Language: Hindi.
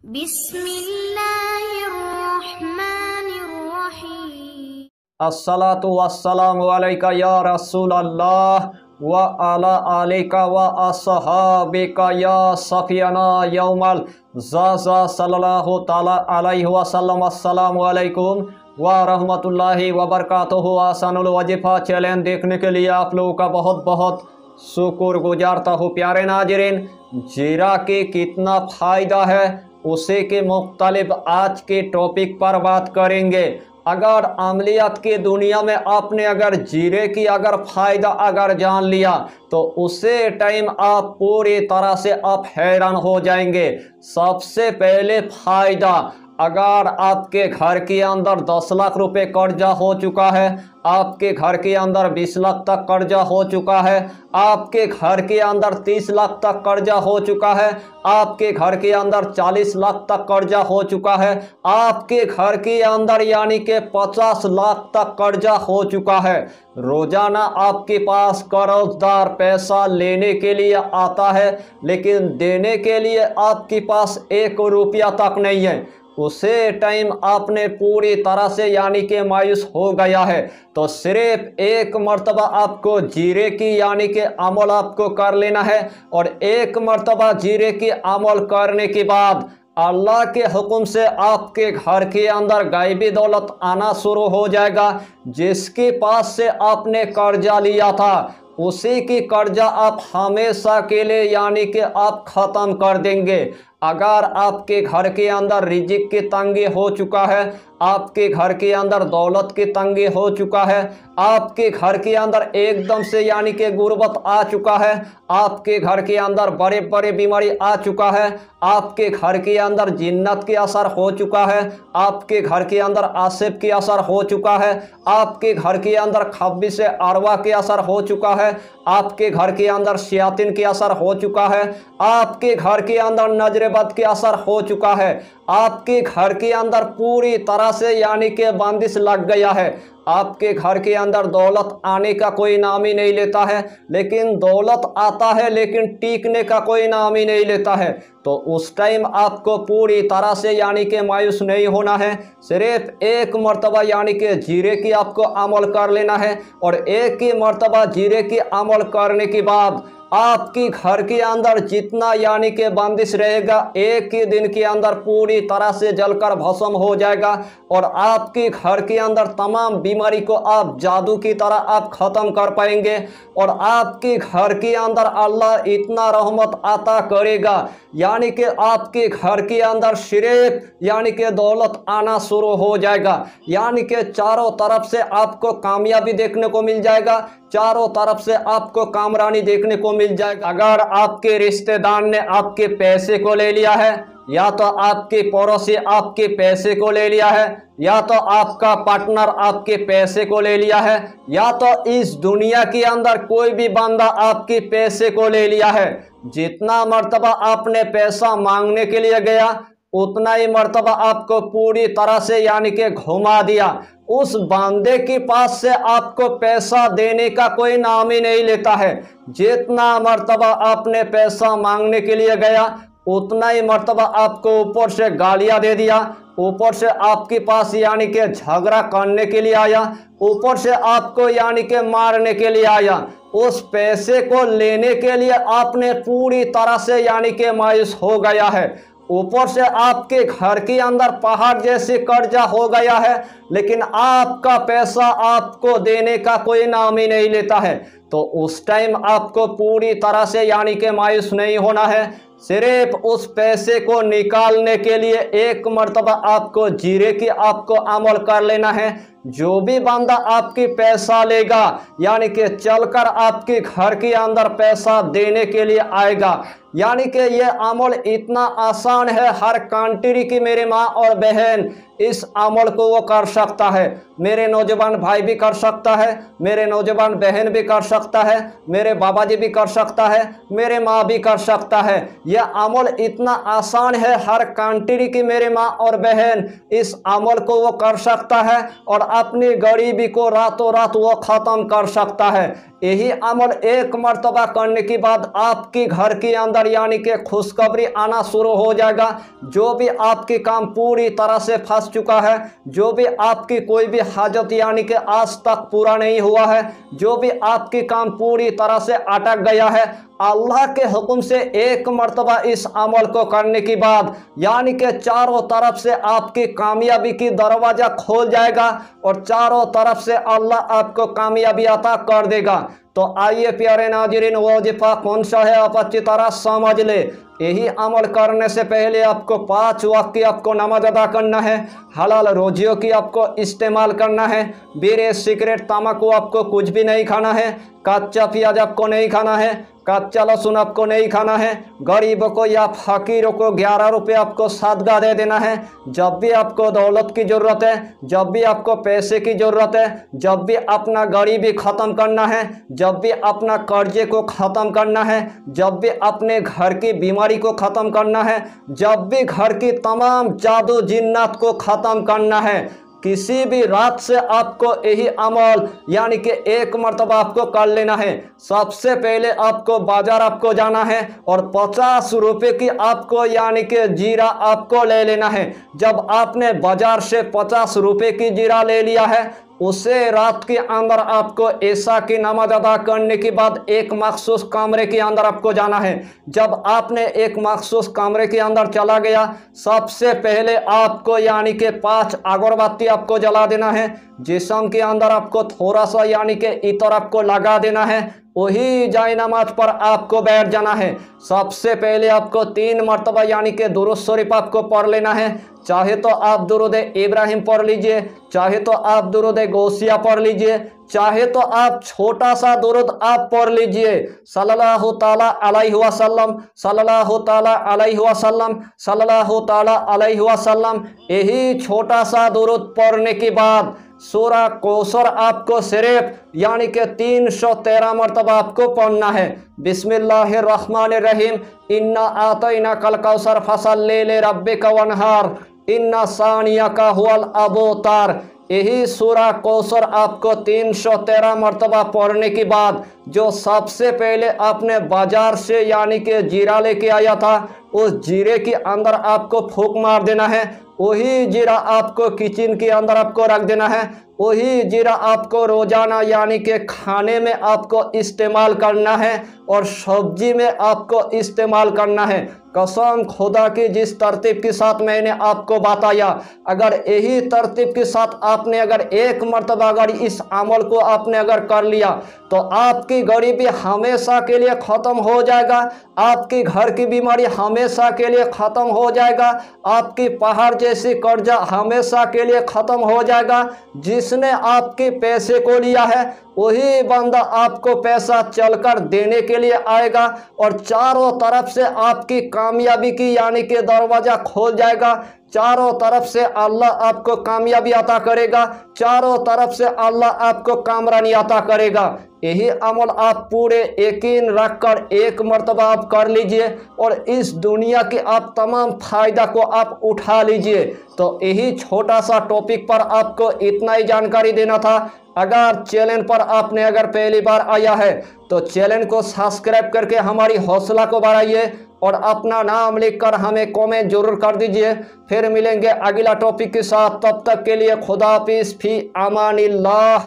बिस्मिल्लाहिर्रहमानिर्रहीम। अस्सलातु वस्सलामु अलैका या रसूल अल्लाह व अला आलिका व अस्हाबिका या सफियाना यौमल ज़ाज़ा सल्लल्लाहु ताला अलैहि वसल्लम। अस्सलामु अलैकुम व रहमतुल्लाहि व बरकातुहू। आसानुल वजीफ़ा चैलेंज देखने के लिए आप लोगों का बहुत बहुत शुक्र गुजारता हूँ। प्यारे नाज़रीन, जीरा के कितना फ़ायदा है उसी के मुख्तलिफ आज के टॉपिक पर बात करेंगे। अगर अमलियत की दुनिया में आपने अगर जीरे की अगर फ़ायदा अगर जान लिया तो उसे टाइम आप पूरी तरह से आप हैरान हो जाएंगे। सबसे पहले फ़ायदा, अगर आपके घर के अंदर 10 लाख रुपए कर्जा हो चुका है, आपके घर के अंदर 20 लाख तक कर्जा हो चुका है, आपके घर के अंदर 30 लाख तक कर्जा हो चुका है, आपके घर के अंदर 40 लाख तक कर्जा हो चुका है, आपके घर के अंदर यानी कि 50 लाख तक कर्जा हो चुका है। रोजाना आपके पास कर्जदार पैसा लेने के लिए आता है लेकिन देने के लिए आपके पास 1 रुपया तक नहीं है। उसे टाइम आपने पूरी तरह से यानी कि मायूस हो गया है तो सिर्फ एक मर्तबा आपको जीरे की यानी कि अमल आपको कर लेना है और एक मर्तबा जीरे की अमल करने के बाद अल्लाह के हुक्म से आपके घर के अंदर गायबी दौलत आना शुरू हो जाएगा। जिसके पास से आपने कर्जा लिया था उसी की कर्जा आप हमेशा के लिए यानी कि आप ख़त्म कर देंगे। अगर आपके घर के अंदर रिजिक की तंगी हो चुका है, आपके घर के अंदर दौलत की तंगी हो चुका है, आपके घर के अंदर एकदम से यानी कि गुर्बत आ चुका है, आपके घर के अंदर बड़े बड़े बीमारी आ चुका है, आपके घर के अंदर जिन्नत के असर हो चुका है, आपके घर के अंदर आसिफ के असर हो चुका है, आपके घर के अंदर खब्बी से अरवा के असर हो चुका है, आपके घर के अंदर शयातीन के असर हो चुका है, आपके घर के अंदर नजरबद के असर हो चुका है, आपके घर के अंदर पूरी तरह से यानी कि बंदिश लग गया है, आपके घर के अंदर दौलत आने का कोई नाम ही नहीं लेता है, लेकिन दौलत आता है लेकिन टीकने का कोई नाम ही नहीं लेता है, तो उस टाइम आपको पूरी तरह से यानी कि मायूस नहीं होना है। सिर्फ एक मर्तबा यानी कि जीरे की आपको अमल कर लेना है और एक ही मर्तबा जीरे की अमल करने के बाद आपकी घर के अंदर जितना यानी कि बंदिश रहेगा एक ही दिन के अंदर पूरी तरह से जलकर भस्म हो जाएगा और आपके घर के अंदर तमाम बीमारी को आप जादू की तरह आप ख़त्म कर पाएंगे और आपके घर के अंदर अल्लाह इतना रहमत अता करेगा यानी कि आपके घर के अंदर सिर्फ यानी कि दौलत आना शुरू हो जाएगा। यानी कि चारों तरफ से आपको कामयाबी देखने को मिल जाएगा, चारों तरफ से आपको कामरानी देखने को मिल जाएगा। अगर आपके रिश्तेदार ने आपके पैसे को ले लिया है, या तो आपके पड़ोसी आपके पैसे को ले लिया है, या तो आपका पार्टनर आपके पैसे को ले लिया है, या तो इस दुनिया के अंदर कोई भी बंदा आपके पैसे को ले लिया है, जितना मर्तबा आपने पैसा मांगने के लिए गया उतना ही मर्तबा आपको पूरी तरह से यानी कि घुमा दिया। उस बंदे के पास से आपको पैसा देने का कोई नाम ही नहीं लेता है। जितना मर्तबा आपने पैसा मांगने के लिए गया उतना ही मर्तबा आपको ऊपर से गालियां दे दिया, ऊपर से आपके पास यानी कि झगड़ा करने के लिए आया, ऊपर से आपको यानी कि मारने के लिए आया। उस पैसे को लेने के लिए आपने पूरी तरह से यानी कि मायूस हो गया है। ऊपर से आपके घर के अंदर पहाड़ जैसे कर्जा हो गया है लेकिन आपका पैसा आपको देने का कोई नाम ही नहीं लेता है। तो उस टाइम आपको पूरी तरह से यानी कि मायूस नहीं होना है। सिर्फ उस पैसे को निकालने के लिए एक मर्तबा आपको जीरे की आपको अमल कर लेना है। जो भी बंदा आपकी पैसा लेगा यानी कि चलकर आपके घर के अंदर पैसा देने के लिए आएगा, यानी कि ये अमल इतना आसान है हर कंट्री की मेरे माँ और बहन इस अमल को वो कर सकता है। मेरे नौजवान भाई भी कर सकता है, मेरे नौजवान बहन भी कर सकता है, मेरे बाबा जी भी कर सकता है, मेरे माँ भी कर सकता है। यह अमल इतना आसान है हर कंट्री की मेरे माँ और बहन इस अमल को वो कर सकता है और अपनी गरीबी को रातों रात वो ख़त्म कर सकता है। यही अमल एक मर्तबा करने के बाद आपकी घर के अंदर यानी कि खुशखबरी आना शुरू हो जाएगा। जो भी आपकी काम पूरी तरह से फंस चुका है, जो भी आपकी कोई भी हाजत यानी कि आज तक पूरा नहीं हुआ है, जो भी आपकी काम पूरी तरह से अटक गया है, अल्लाह के हुक्म से एक मर्तबा इस अमल को करने के बाद यानी कि चारों तरफ से आपकी कामयाबी की दरवाज़ा खोल जाएगा और चारों तरफ से अल्लाह आपको कामयाबी अता कर देगा। तो आइए प्यारे नाज़रीन, वजीफा कौन सा है आप अच्छी तरह समझ ले। यही अमल करने से पहले आपको 5 वक्त की आपको नमाज अदा करना है, हलाल रोजियों की आपको इस्तेमाल करना है, बीड़ी सिगरेट तम्बाकू आपको कुछ भी नहीं खाना है, कच्चा प्याज आपको नहीं खाना है, कच्चा लहसुन आपको नहीं खाना है, गरीबों को या फकीरों को 11 रुपये आपको सदका दे देना है। जब भी आपको दौलत की ज़रूरत है, जब भी आपको पैसे की ज़रूरत है, जब भी अपना गरीबी ख़त्म करना है, जब भी अपना कर्जे को ख़त्म करना है, जब भी अपने घर की बीमारी को ख़त्म करना है, जब भी घर की तमाम जादू जिन्नात को ख़त्म करना है, किसी भी रात से आपको यही अमल यानी कि एक मर्तबा आपको कर लेना है। सबसे पहले आपको बाजार आपको जाना है और 50 रुपये की आपको यानी कि जीरा आपको ले लेना है। जब आपने बाजार से 50 रुपये की जीरा ले लिया है, उसे रात के अंदर आपको ऐसा की नमाज अदा करने के बाद एक मखसूस कमरे के अंदर आपको जाना है। जब आपने एक मखसूस कमरे के अंदर चला गया, सबसे पहले आपको यानी कि 5 अगरबत्ती आपको जला देना है। जिस्म के अंदर आपको थोड़ा सा यानी कि इतर आपको लगा देना है। वही जाए नमाज पर आपको बैठ जाना है। सबसे पहले आपको 3 मरतबा यानी कि दुरूद शरीफ आपको पढ़ लेना है। चाहे तो आप दुरूद इब्राहिम पढ़ लीजिए, चाहे तो आप दुरूद गौसिया पढ़ लीजिए, चाहे तो आप छोटा सा दुरूद आप पढ़ लीजिए, सल्लल्लाहु ताला अलैहि वसल्लम, सल्लल्लाहु ताला अलैहि वसल्लम, सल्लल्लाहु ताला अलैहि वसल्लम। यही छोटा सा दुरूद पढ़ने के बाद सूरा कौसर आपको सिर्फ यानी कि 313 मरतबा आपको पढ़ना है। बिस्मिल्लाहिर्रहमानिर्रहीम, इन्ना आतैना कल कौसर फसल्लि लिरब्बिका वनहार, इन्ना सानियका हुवल अबतर। यही सूरा कौसर आपको 313 मरतबा पढ़ने के बाद जो सबसे पहले आपने बाजार से यानी कि जीरा लेके आया था, उस जीरे के अंदर आपको फूंक मार देना है। वही जीरा आपको किचन के अंदर आपको रख देना है। वही जीरा आपको रोजाना यानी कि खाने में आपको इस्तेमाल करना है और सब्जी में आपको इस्तेमाल करना है। कसम खुदा की, जिस तरतीब के साथ मैंने आपको बताया, अगर यही तरतीब के साथ आपने अगर एक मरतबा अगर इस अमल को आपने अगर कर लिया तो आपकी गरीबी हमेशा के लिए ख़त्म हो जाएगा, आपकी घर की बीमारी हमेशा के लिए ख़त्म हो जाएगा, आपकी पहाड़ जैसी कर्जा हमेशा के लिए ख़त्म हो जाएगा। जिसने आपके पैसे को लिया है वही बंदा आपको पैसा चलकर देने के लिए आएगा और चारों तरफ से आपकी कामयाबी की यानी कि दरवाज़ा खोल जाएगा। चारों तरफ से अल्लाह आपको कामयाबी अता करेगा, चारों तरफ से अल्लाह आपको कामरानी अता करेगा। यही अमल आप पूरे यकीन रखकर एक मरतबा आप कर लीजिए और इस दुनिया के आप तमाम फ़ायदा को आप उठा लीजिए। तो यही छोटा सा टॉपिक पर आपको इतना ही जानकारी देना था। अगर चैनल पर आपने अगर पहली बार आया है तो चैनल को सब्सक्राइब करके हमारी हौसला को बढ़ाइए और अपना नाम लिखकर हमें कमेंट जरूर कर दीजिए। फिर मिलेंगे अगला टॉपिक के साथ, तब तक के लिए खुदा हाफिज़, फी अमानिल्लाह।